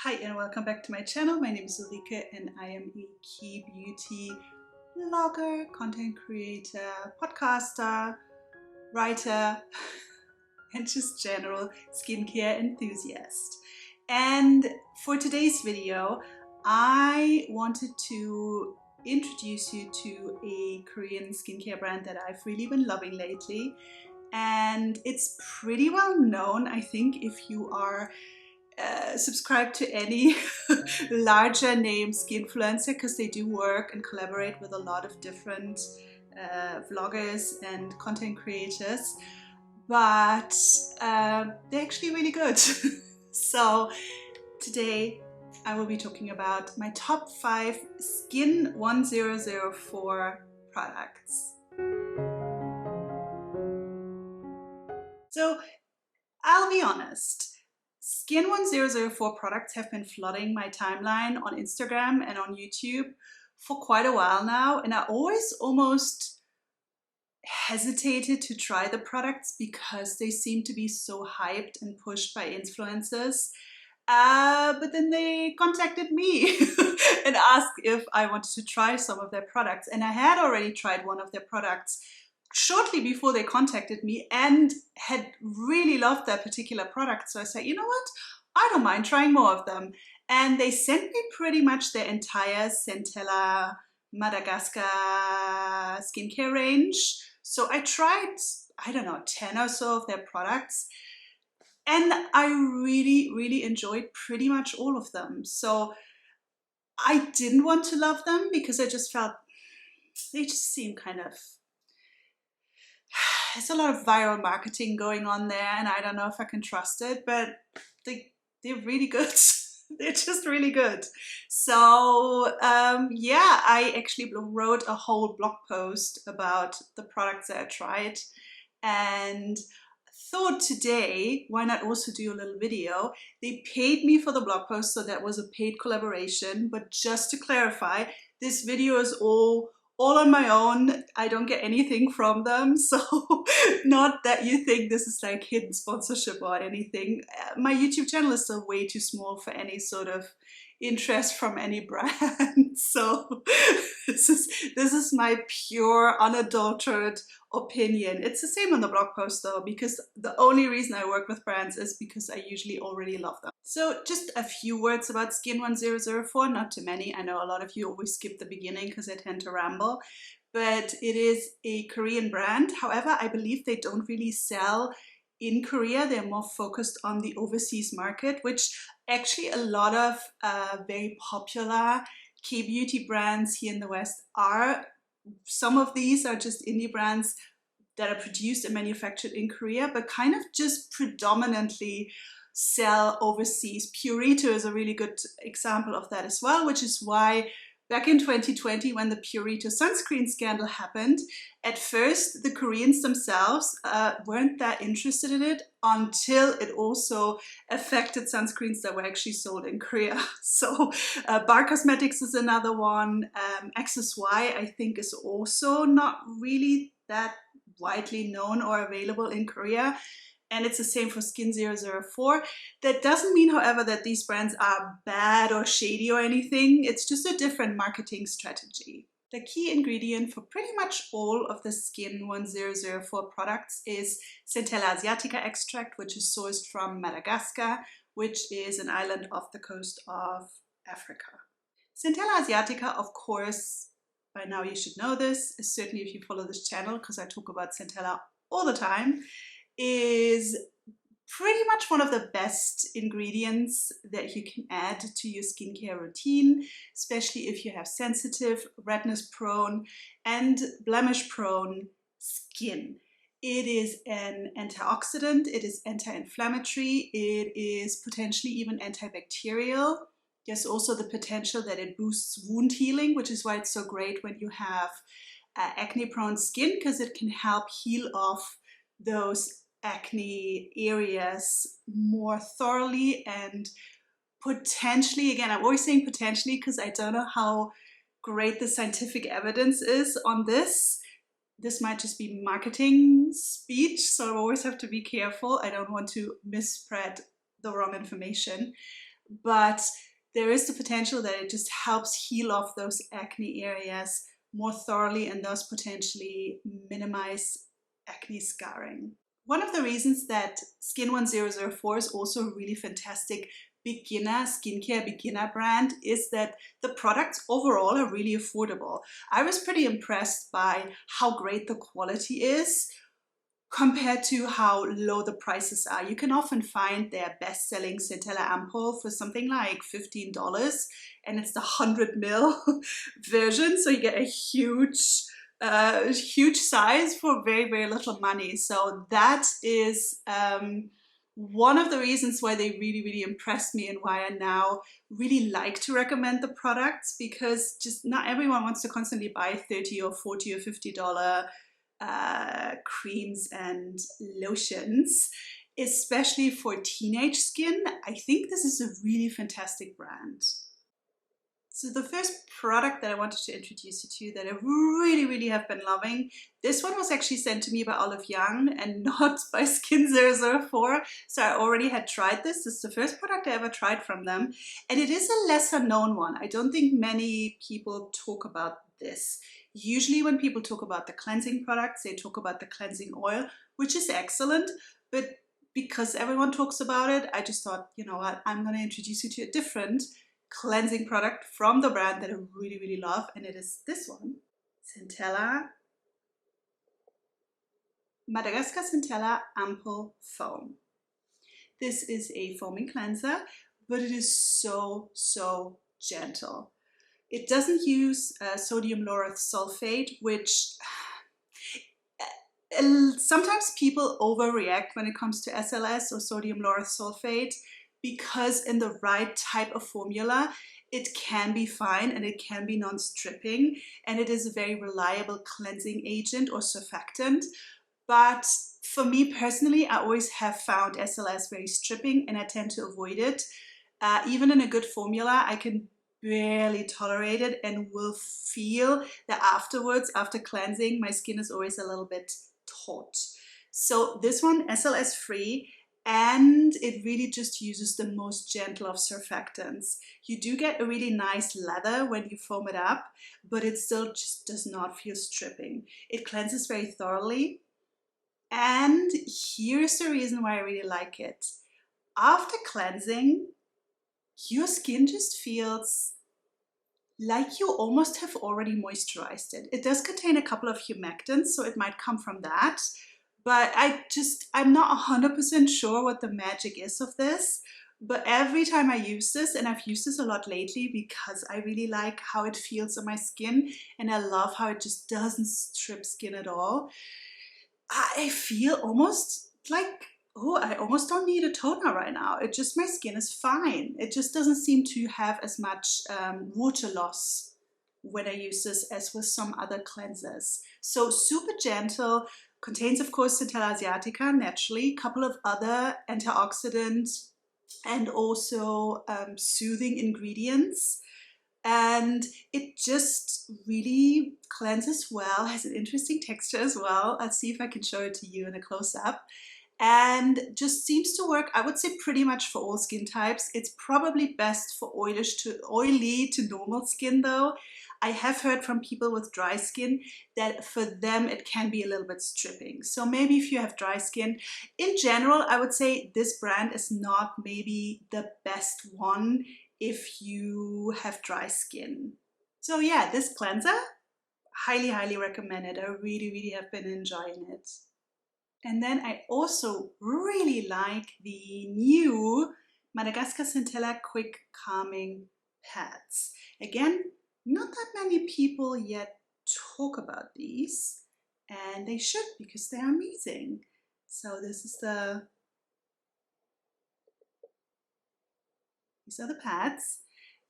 Hi and welcome back to my channel. My name is Ulrike and I am a key beauty blogger, content creator, podcaster, writer, and just general skincare enthusiast. And for today's video, I wanted to introduce you to a Korean skincare brand that I've really been loving lately. And it's pretty well known, I think, if you are subscribe to any larger name skinfluencer, because they do work and collaborate with a lot of different vloggers and content creators, but they're actually really good. So today I will be talking about my top 5 Skin1004 products. So I'll be honest, Skin1004 products have been flooding my timeline on Instagram and on YouTube for quite a while now, and I always almost hesitated to try the products because they seem to be so hyped and pushed by influencers. But then they contacted me and asked if I wanted to try some of their products, and I had already tried one of their products shortly before they contacted me and had really loved that particular product. So I said, you know what, I don't mind trying more of them. And they sent me pretty much their entire Centella Madagascar skincare range. So I tried, I don't know, 10 or so of their products. And I really enjoyed pretty much all of them. So I didn't want to love them because I just felt they just seem kind of, there's a lot of viral marketing going on there, and I don't know if I can trust it, but they're really good. They're just really good. So yeah, I actually wrote a whole blog post about the products that I tried, and thought today, why not also do a little video? They paid me for the blog post, so that was a paid collaboration. But just to clarify, this video is all on my own. I don't get anything from them, so not that you think this is like hidden sponsorship or anything. My YouTube channel is still way too small for any sort of interest from any brand. So this is my pure, unadulterated opinion. It's the same on the blog post though, because the only reason I work with brands is because I usually already love them. So just a few words about Skin1004, not too many. I know a lot of you always skip the beginning because I tend to ramble, but it is a Korean brand. However, I believe they don't really sell in Korea. They're more focused on the overseas market, which actually a lot of very popular K-beauty brands here in the West are. Some of these are just indie brands that are produced and manufactured in Korea, but kind of just predominantly sell overseas. Purito is a really good example of that as well, which is why back in 2020, when the Purito sunscreen scandal happened, at first the Koreans themselves weren't that interested in it until it also affected sunscreens that were actually sold in Korea. So Bar Cosmetics is another one. XSY, I think, is also not really that widely known or available in Korea. And it's the same for Skin1004. That doesn't mean, however, that these brands are bad or shady or anything. It's just a different marketing strategy. The key ingredient for pretty much all of the Skin1004 products is Centella Asiatica extract, which is sourced from Madagascar, which is an island off the coast of Africa. Centella Asiatica, of course, by now you should know this, certainly if you follow this channel, because I talk about Centella all the time, is pretty much one of the best ingredients that you can add to your skincare routine, especially if you have sensitive, redness-prone, and blemish-prone skin. It is an antioxidant, it is anti-inflammatory, it is potentially even antibacterial. There's also the potential that it boosts wound healing, which is why it's so great when you have acne-prone skin, because it can help heal off those acne areas more thoroughly and potentially, again, I'm always saying potentially because I don't know how great the scientific evidence is on this. This might just be marketing speech, so I always have to be careful. I don't want to misspread the wrong information. but there is the potential that it just helps heal off those acne areas more thoroughly and thus potentially minimize acne scarring. One of the reasons that Skin1004 is also a really fantastic skincare beginner brand is that the products overall are really affordable. I was pretty impressed by how great the quality is compared to how low the prices are. You can often find their best-selling Centella Ampoule for something like $15, and it's the 100 ml version, so you get a huge size for very, very little money. So that is one of the reasons why they really, really impressed me and why I now really like to recommend the products, because just not everyone wants to constantly buy $30 or $40 or $50 creams and lotions, especially for teenage skin. I think this is a really fantastic brand. So the first product that I wanted to introduce you to that I really, really have been loving, this one was actually sent to me by Olive Young and not by Skin1004. So I already had tried this. This is the first product I ever tried from them. And it is a lesser known one. I don't think many people talk about this. Usually when people talk about the cleansing products, they talk about the cleansing oil, which is excellent. But because everyone talks about it, I just thought, you know what, I'm going to introduce you to a different cleansing product from the brand that I really, really love, and it is this one, Centella Madagascar Centella Ampoule Foam. This is a foaming cleanser, but it is so, so gentle. It doesn't use sodium lauryl sulfate, which sometimes people overreact when it comes to SLS or sodium lauryl sulfate, because in the right type of formula, it can be fine and it can be non-stripping, and it is a very reliable cleansing agent or surfactant. But for me personally, I always have found SLS very stripping and I tend to avoid it. Even in a good formula, I can barely tolerate it and will feel that afterwards, after cleansing, my skin is always a little bit taut. So this one, SLS free, and it really just uses the most gentle of surfactants. You do get a really nice lather when you foam it up, but it still just does not feel stripping. It cleanses very thoroughly, and here's the reason why I really like it. After cleansing, your skin just feels like you almost have already moisturized it. It does contain a couple of humectants, so it might come from that. But I'm not 100% sure what the magic is of this. But every time I use this, and I've used this a lot lately because I really like how it feels on my skin and I love how it just doesn't strip skin at all, I feel almost like, oh, I almost don't need a toner right now. It just, my skin is fine. It just doesn't seem to have as much water loss when I use this as with some other cleansers. So super gentle. Contains, of course, Centella Asiatica naturally, a couple of other antioxidants and also soothing ingredients. And it just really cleanses well, has an interesting texture as well. I'll see if I can show it to you in a close-up. And just seems to work, I would say, pretty much for all skin types. It's probably best for oily to normal skin though. I have heard from people with dry skin that for them it can be a little bit stripping. So maybe if you have dry skin, in general, I would say this brand is not maybe the best one if you have dry skin. So yeah, this cleanser, highly, highly recommend it. I really, really have been enjoying it. And then I also really like the new Madagascar Centella Quick Calming Pads. Again, not that many people yet talk about these, and they should, because they're amazing. So these are the pads,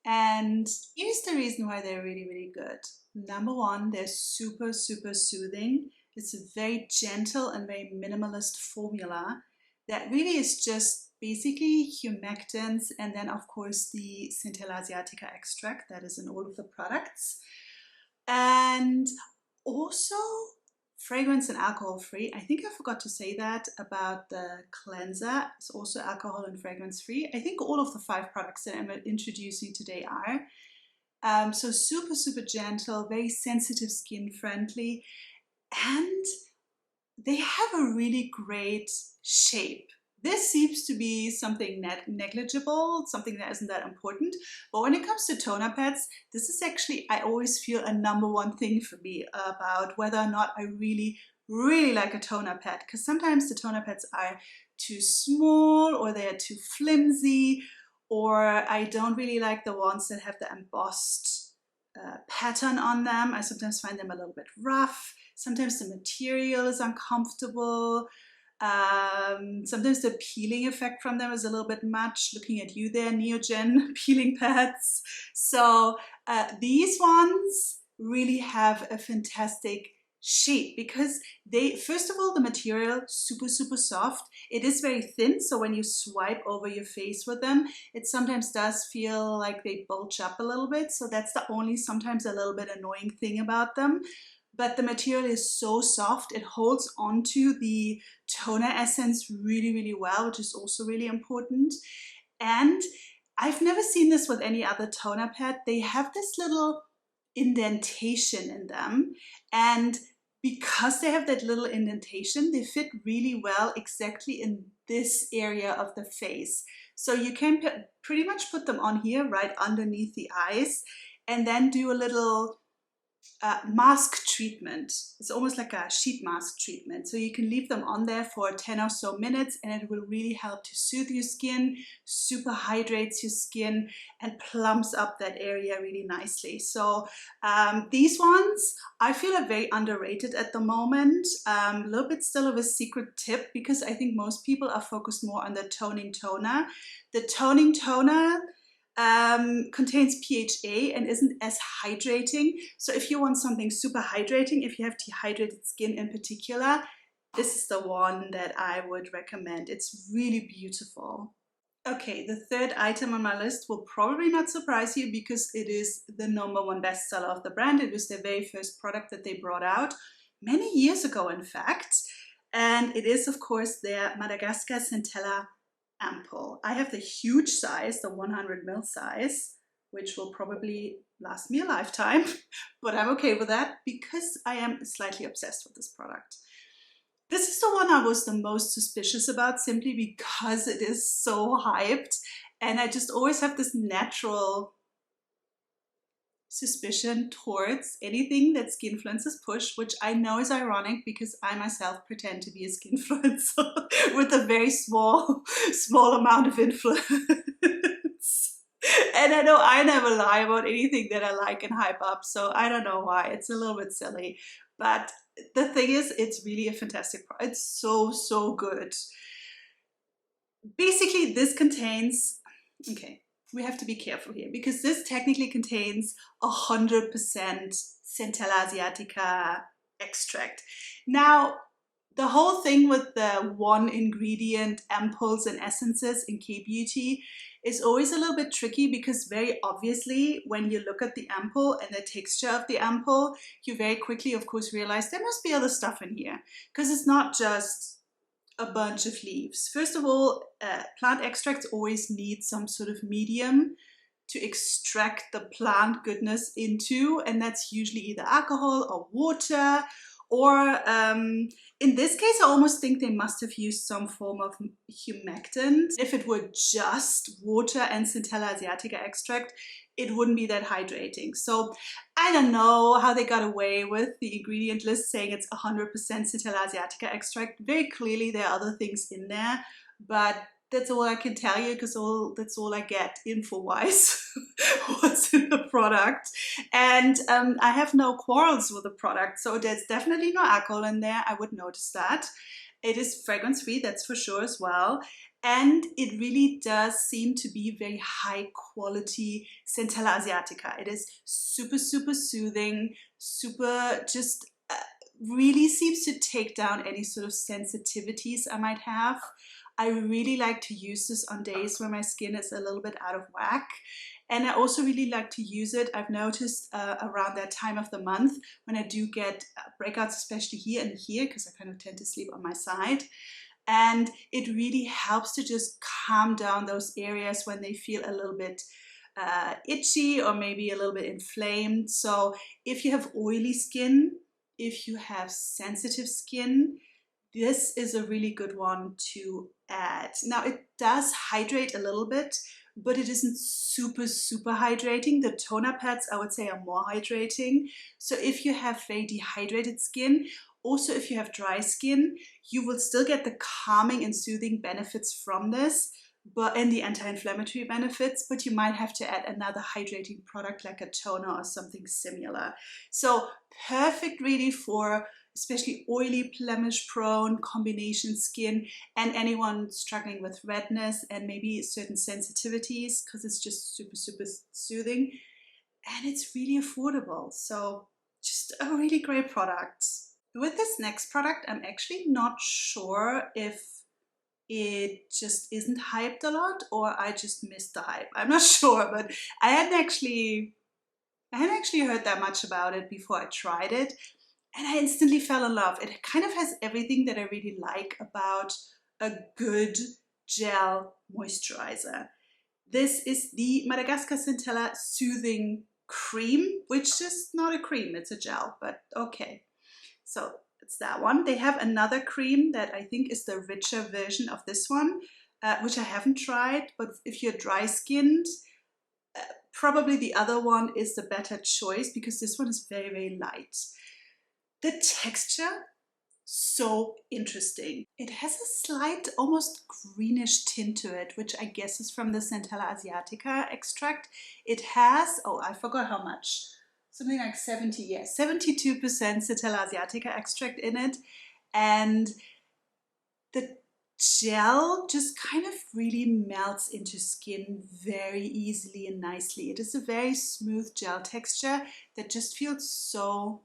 and here's the reason why they're really, really good. Number one, they're super, super soothing. It's a very gentle and very minimalist formula that really is just basically humectants and then of course the Centella Asiatica extract that is in all of the products. And also fragrance and alcohol free. I think I forgot to say that about the cleanser. It's also alcohol and fragrance free. I think all of the 5 products that I'm introducing today are. So super, super gentle, very sensitive skin friendly, and they have a really great shape. This seems to be something negligible, something that isn't that important. But when it comes to toner pads, this is actually, I always feel, a #1 thing for me about whether or not I really, really like a toner pad. Because sometimes the toner pads are too small, or they're too flimsy, or I don't really like the ones that have the embossed pattern on them. I sometimes find them a little bit rough. Sometimes the material is uncomfortable. Sometimes the peeling effect from them is a little bit much. Looking at you there, Neogen peeling pads. So these ones really have a fantastic shape because they, first of all, the material super, super soft. It is very thin, so when you swipe over your face with them, it sometimes does feel like they bulge up a little bit. So that's the only sometimes a little bit annoying thing about them. But the material is so soft, it holds onto the toner essence really, really well, which is also really important. And I've never seen this with any other toner pad. They have this little indentation in them, and because they have that little indentation, they fit really well exactly in this area of the face. So you can pretty much put them on here right underneath the eyes and then do a little mask treatment. It's almost like a sheet mask treatment. So you can leave them on there for 10 or so minutes, and it will really help to soothe your skin, super hydrates your skin, and plumps up that area really nicely. So these ones I feel are very underrated at the moment. A little bit still of a secret tip, because I think most people are focused more on the toning toner. The toning toner contains PHA and isn't as hydrating. So if you want something super hydrating, if you have dehydrated skin in particular, this is the one that I would recommend. It's really beautiful. Okay, the third item on my list will probably not surprise you because it is the #1 bestseller of the brand. It was their very first product that they brought out many years ago, in fact. And it is, of course, their Madagascar Centella Ampoule. I have the huge size, the 100 ml size, which will probably last me a lifetime, but I'm okay with that because I am slightly obsessed with this product. This is the one I was the most suspicious about, simply because it is so hyped, and I just always have this natural suspicion towards anything that skinfluencers push, which I know is ironic because I myself pretend to be a skinfluencer with a very small amount of influence. And I know I never lie about anything that I like and hype up, so I don't know why. It's a little bit silly. But the thing is, it's really a fantastic product. It's so, so good. Basically, this contains, okay, we have to be careful here because this technically contains 100% Centella Asiatica extract. Now, the whole thing with the one ingredient ampoules and essences in K-beauty is always a little bit tricky because very obviously when you look at the ampoule and the texture of the ampoule, you very quickly, of course, realize there must be other stuff in here because it's not just a bunch of leaves. First of all, plant extracts always need some sort of medium to extract the plant goodness into, and that's usually either alcohol or water, or in this case, I almost think they must have used some form of humectant. If it were just water and Centella Asiatica extract, it wouldn't be that hydrating. So I don't know how they got away with the ingredient list saying it's 100% Centella Asiatica extract. Very clearly there are other things in there, but that's all I can tell you because that's all I get info-wise what's in the product. And I have no quarrels with the product, so there's definitely no alcohol in there. I would notice that. It is fragrance-free, that's for sure as well. And it really does seem to be very high quality Centella Asiatica. It is super, super soothing, super just really seems to take down any sort of sensitivities I might have. I really like to use this on days where my skin is a little bit out of whack. And I also really like to use it, I've noticed around that time of the month when I do get breakouts, especially here and here, because I kind of tend to sleep on my side. And it really helps to just calm down those areas when they feel a little bit itchy or maybe a little bit inflamed. So if you have oily skin, if you have sensitive skin, this is a really good one to add. Now it does hydrate a little bit, but it isn't super hydrating. The toner pads, I would say, are more hydrating. So if you have very dehydrated skin, also if you have dry skin, you will still get the calming and soothing benefits from this, and the anti-inflammatory benefits, but you might have to add another hydrating product like a toner or something similar. So perfect really for especially oily, blemish-prone, combination skin, and anyone struggling with redness and maybe certain sensitivities, because it's just super soothing. And it's really affordable. So just a really great product. With this next product, I'm actually not sure if it just isn't hyped a lot or I just missed the hype. I'm not sure, but I hadn't actually heard that much about it before I tried it. And I instantly fell in love. It kind of has everything that I really like about a good gel moisturizer. This is the Madagascar Centella Soothing Cream, which is not a cream, it's a gel, but okay. So it's that one. They have another cream that I think is the richer version of this one, which I haven't tried, but if you're dry skinned, probably the other one is the better choice because this one is very light. The texture, so interesting. It has a slight, almost greenish tint to it, which I guess is from the Centella Asiatica extract. It has, oh, I forgot how much, something like 72% Centella Asiatica extract in it. And the gel just kind of really melts into skin very easily and nicely. It is a very smooth gel texture that just feels so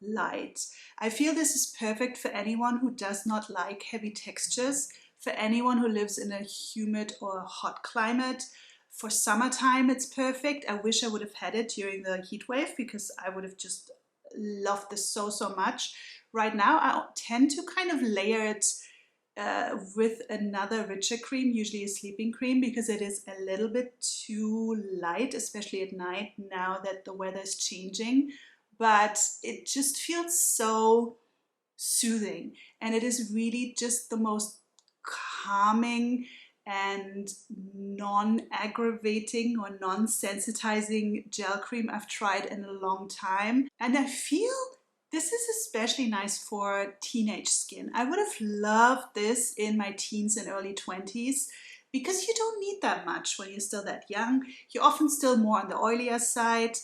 light. I feel this is perfect for anyone who does not like heavy textures, for anyone who lives in a humid or hot climate. For summertime, it's perfect. I wish I would have had it during the heat wave because I would have just loved this so much. Right now, I tend to kind of layer it with another richer cream, usually a sleeping cream, because it is a little bit too light, especially at night now that the weather is changing. But it just feels so soothing, and it is really just the most calming and non-aggravating or non-sensitizing gel cream I've tried in a long time. And I feel this is especially nice for teenage skin. I would have loved this in my teens and early 20s because you don't need that much when you're still that young. You're often still more on the oilier side.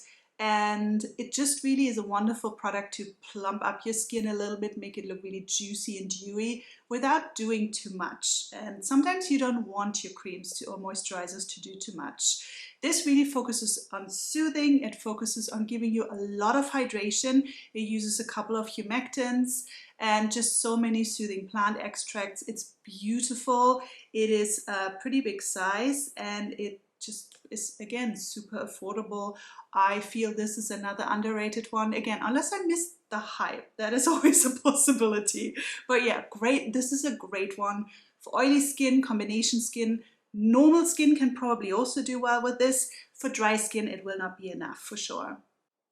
And it just really is a wonderful product to plump up your skin a little bit, make it look really juicy and dewy without doing too much. And sometimes you don't want your creams or moisturizers to do too much. This really focuses on soothing. It focuses on giving you a lot of hydration. It uses a couple of humectants and just so many soothing plant extracts. It's beautiful. It is a pretty big size and it just is, again, super affordable. I feel this is another underrated one. Again, unless I missed the hype, that is always a possibility. But yeah, great. This is a great one for oily skin, combination skin. Normal skin can probably also do well with this. For dry skin, it will not be enough for sure.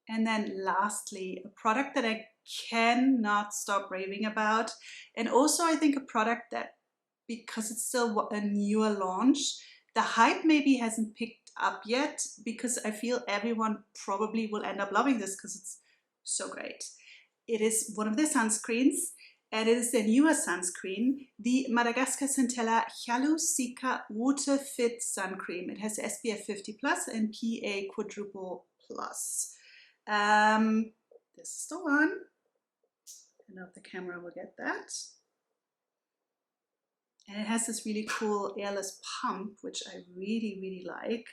And then lastly, a product that I cannot stop raving about. And also I think a product that, because it's still a newer launch, the hype maybe hasn't picked up yet because I feel everyone probably will end up loving this because it's so great. It is one of their sunscreens and it is their newer sunscreen, the Madagascar Centella Hyalu-Cica Water Fit Sun Cream. It has SPF 50 plus and PA quadruple plus. This is the one. I don't know if the camera will get that. And it has this really cool airless pump, which I really like.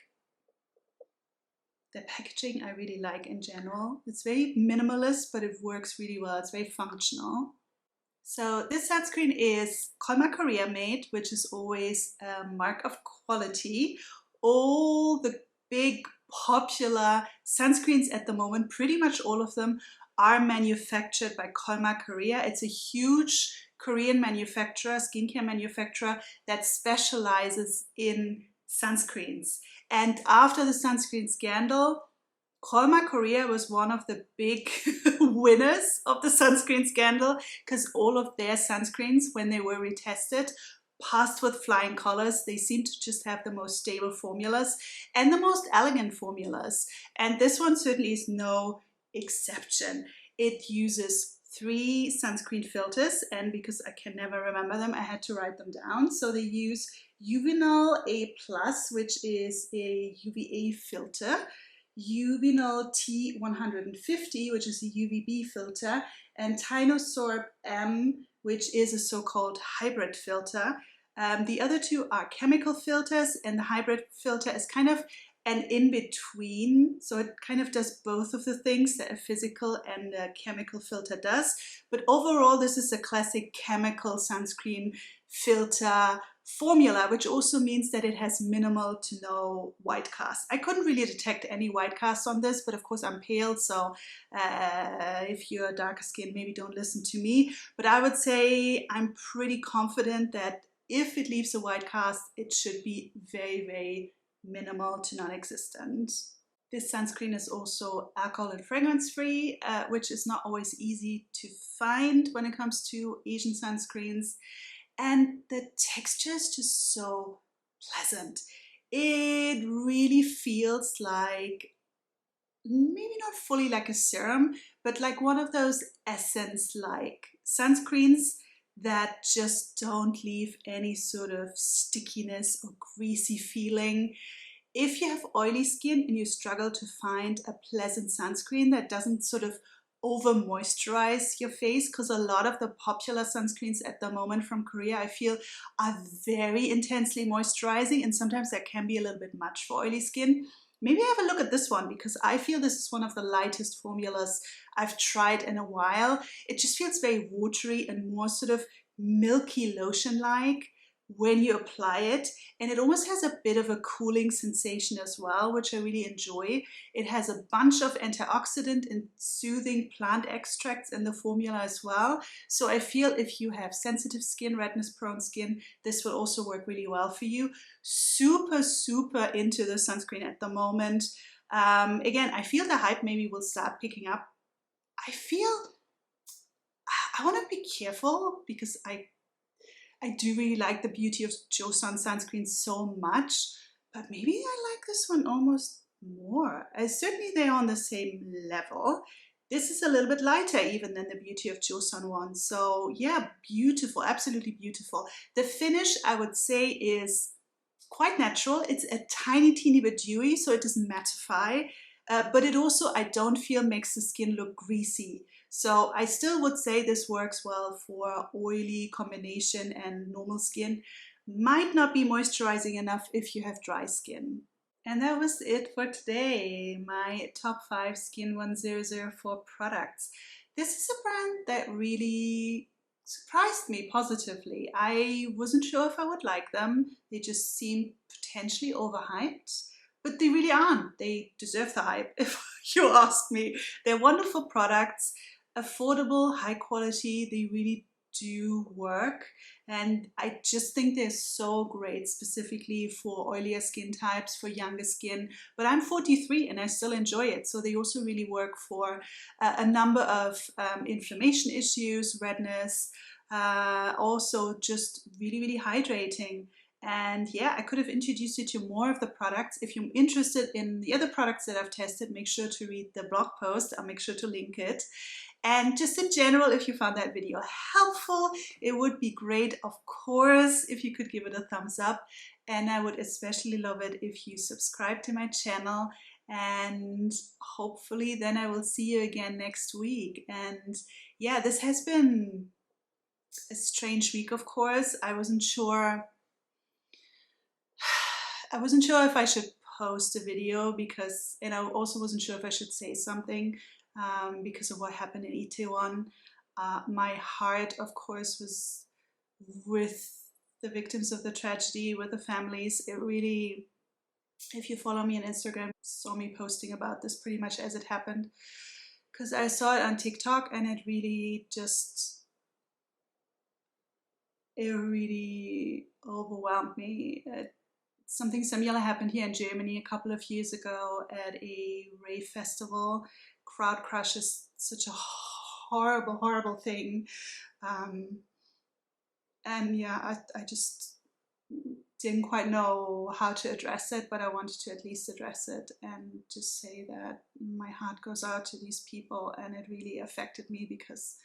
The packaging I really like in general. It's very minimalist, but it works really well. It's very functional. So this sunscreen is Kolmar Korea made, which is always a mark of quality. All the big popular sunscreens at the moment, pretty much all of them, are manufactured by Kolmar Korea. It's a huge Korean manufacturer, skincare manufacturer, that specializes in sunscreens. And after the sunscreen scandal, Kolmar Korea was one of the big winners of the sunscreen scandal, because all of their sunscreens, when they were retested, passed with flying colors. They seem to just have the most stable formulas and the most elegant formulas. And this one certainly is no exception. It uses 3 sunscreen filters, and because I can never remember them, I had to write them down. So they use Uvinol A+, which is a UVA filter, Uvinol T150, which is a UVB filter, and Tinosorb M, which is a so-called hybrid filter. The other 2 are chemical filters, and the hybrid filter is kind of an in-between, so it kind of does both of the things that a physical and a chemical filter does. But overall, this is a classic chemical sunscreen filter formula, which also means that it has minimal to no white cast. I couldn't really detect any white cast on this, but of course I'm pale, so if you're darker skin, maybe don't listen to me. But I would say I'm pretty confident that if it leaves a white cast, it should be very, very minimal to non-existent. This sunscreen is also alcohol and fragrance free, which is not always easy to find when it comes to Asian sunscreens. And the texture is just so pleasant. It really feels like, maybe not fully like a serum, but like one of those essence-like sunscreens that just don't leave any sort of stickiness or greasy feeling. If you have oily skin and you struggle to find a pleasant sunscreen that doesn't sort of over moisturize your face, because a lot of the popular sunscreens at the moment from Korea, I feel, are very intensely moisturizing, and sometimes that can be a little bit much for oily skin. Maybe have a look at this one, because I feel this is one of the lightest formulas I've tried in a while. It just feels very watery and more sort of milky lotion-like when you apply it, and it almost has a bit of a cooling sensation as well, which I really enjoy. It has a bunch of antioxidant and soothing plant extracts in the formula as well, so I feel if you have sensitive skin, redness prone skin, this will also work really well for you. Super into the sunscreen at the moment. Again, I feel the hype maybe will start picking up. I want to be careful, because I do really like the Beauty of Joseon sunscreen so much, but maybe I like this one almost more. Certainly they're on the same level. This is a little bit lighter even than the Beauty of Joseon one. So yeah, beautiful, absolutely beautiful. The finish, I would say, is quite natural. It's a teeny bit dewy, so it doesn't mattify. But it also, I don't feel, makes the skin look greasy. So I still would say this works well for oily combination and normal skin. Might not be moisturizing enough if you have dry skin. And that was it for today, my top 5 Skin1004 products. This is a brand that really surprised me positively. I wasn't sure if I would like them. They just seem potentially overhyped. But they really aren't. They deserve the hype, if you ask me. They're wonderful products, affordable, high quality. They really do work. And I just think they're so great, specifically for oilier skin types, for younger skin. But I'm 43 and I still enjoy it. So they also really work for a number of inflammation issues, redness, also just really hydrating. And yeah, I could have introduced you to more of the products. If you're interested in the other products that I've tested, make sure to read the blog post. I'll make sure to link it. And just in general, if you found that video helpful, it would be great, of course, if you could give it a thumbs up. And I would especially love it if you subscribe to my channel. And hopefully then I will see you again next week. And yeah, this has been a strange week, of course. I wasn't sure if I should post a video, and I also wasn't sure if I should say something because of what happened in Itaewon. My heart, of course, was with the victims of the tragedy, with the families. It really, if you follow me on Instagram, saw me posting about this pretty much as it happened, because I saw it on TikTok and it really overwhelmed me. Something similar happened here in Germany a couple of years ago at a rave festival. Crowd crush is such a horrible, horrible thing. And yeah, I just didn't quite know how to address it, but I wanted to at least address it and just say that my heart goes out to these people, and it really affected me because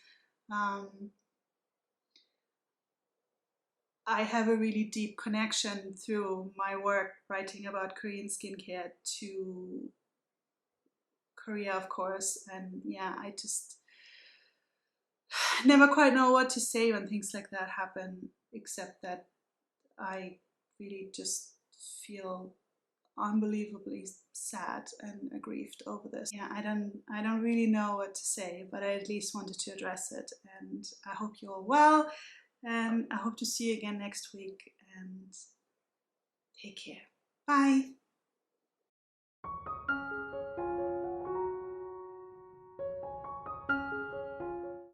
I have a really deep connection through my work writing about Korean skincare to Korea, of course. And yeah, I just never quite know what to say when things like that happen, except that I really just feel unbelievably sad and aggrieved over this. Yeah, I don't really know what to say, but I at least wanted to address it. And I hope you're all well, and I hope to see you again next week, and take care. Bye.